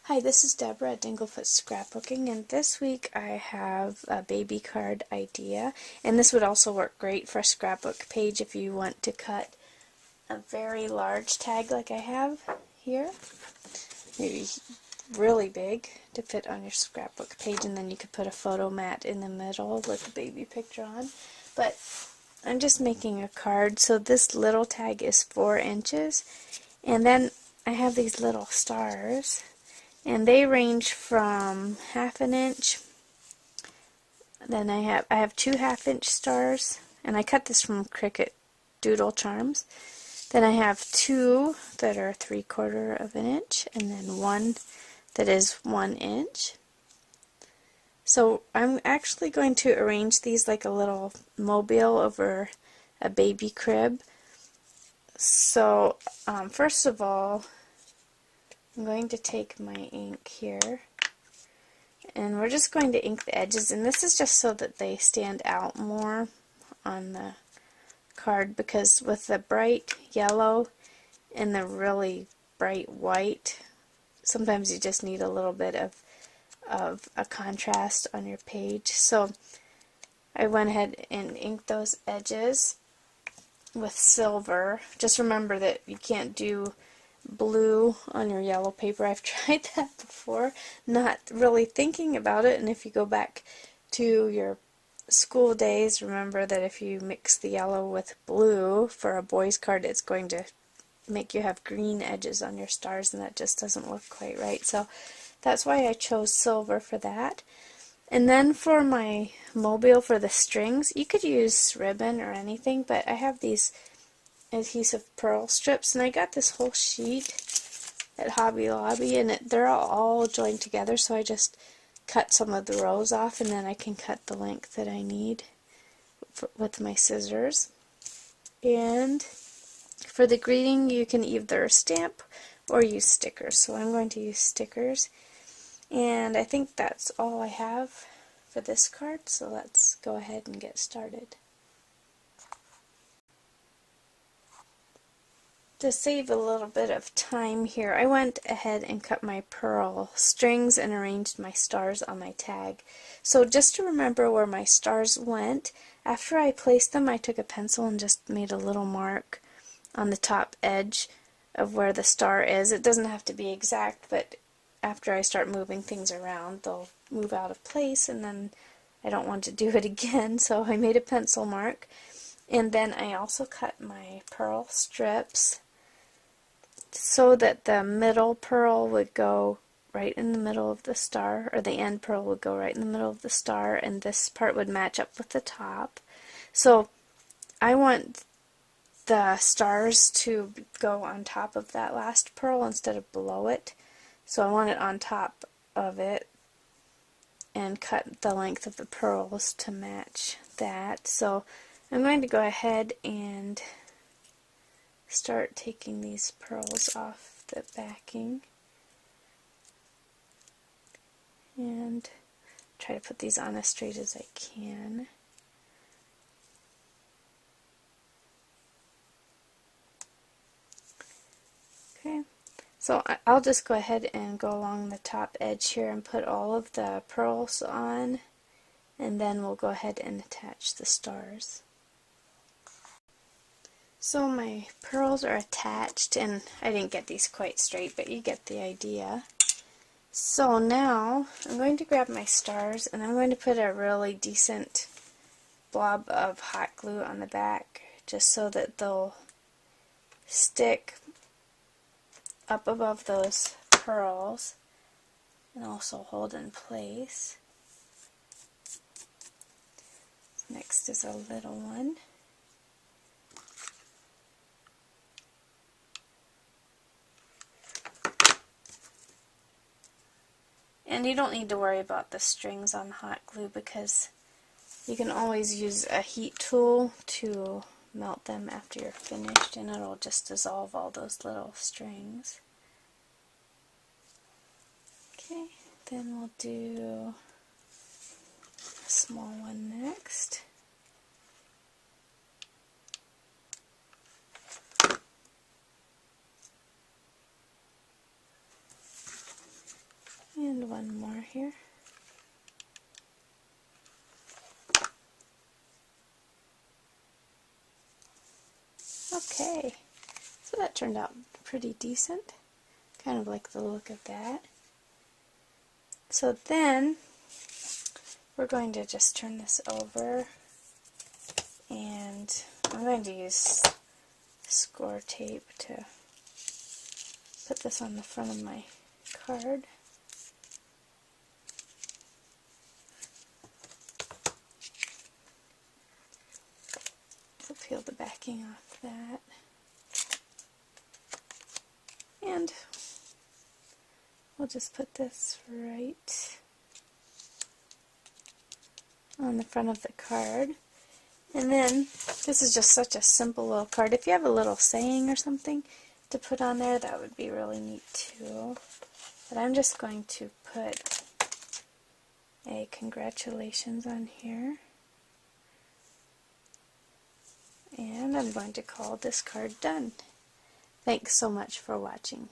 Hi, this is Deborah at Dinglefoot Scrapbooking, and this week I have a baby card idea, and this would also work great for a scrapbook page if you want to cut a very large tag like I have here, maybe really big to fit on your scrapbook page, and then you could put a photo mat in the middle with the baby picture on. But I'm just making a card, so this little tag is 4 inches, and then I have these little stars. And they range from 1/2 inch. Then I have 2 1/2 inch stars, and I cut this from Cricut Doodle Charms. Then I have 2 that are 3/4 of an inch, and then 1 that is 1 inch. So I'm actually going to arrange these like a little mobile over a baby crib. So first of all, I'm going to take my ink here, and we're just going to ink the edges, and this is just so that they stand out more on the card, because with the bright yellow and the really bright white, sometimes you just need a little bit of a contrast on your page. So I went ahead and inked those edges with silver. Just remember that you can't do blue on your yellow paper. I've tried that before, not really thinking about it, and if you go back to your school days, remember that if you mix the yellow with blue for a boy's card, it's going to make you have green edges on your stars, and that just doesn't look quite right. So that's why I chose silver for that. And then for my mobile, for the strings, you could use ribbon or anything, but I have these adhesive pearl strips, and I got this whole sheet at Hobby Lobby, and they're all joined together, so I just cut some of the rows off, and then I can cut the length that I need with my scissors. And for the greeting, you can either stamp or use stickers, so I'm going to use stickers. And I think that's all I have for this card, so let's go ahead and get started. To save a little bit of time here, I went ahead and cut my pearl strings and arranged my stars on my tag. So just to remember where my stars went, after I placed them, I took a pencil and just made a little mark on the top edge of where the star is. It doesn't have to be exact, but after I start moving things around, they'll move out of place, and then I don't want to do it again, so I made a pencil mark. And then I also cut my pearl strips so that the middle pearl would go right in the middle of the star, or the end pearl would go right in the middle of the star, and this part would match up with the top. So I want the stars to go on top of that last pearl instead of below it. So I want it on top of it, and cut the length of the pearls to match that. So I'm going to go ahead and start taking these pearls off the backing and try to put these on as straight as I can. Okay, so I'll just go ahead and go along the top edge here and put all of the pearls on, and then we'll go ahead and attach the stars. So my pearls are attached, and I didn't get these quite straight, but you get the idea. So now I'm going to grab my stars, and I'm going to put a really decent blob of hot glue on the back, just so that they'll stick up above those pearls and also hold in place. Next is a little one. And you don't need to worry about the strings on hot glue, because you can always use a heat tool to melt them after you're finished, and it'll just dissolve all those little strings. Okay, then we'll do a small one next. And one more here. Okay, so that turned out pretty decent. Kind of like the look of that. So then we're going to just turn this over, and I'm going to use score tape to put this on the front of my card. So peel the backing off that. And we'll just put this right on the front of the card. And then, this is just such a simple little card. If you have a little saying or something to put on there, that would be really neat too. But I'm just going to put a congratulations on here. And I'm going to call this card done. Thanks so much for watching.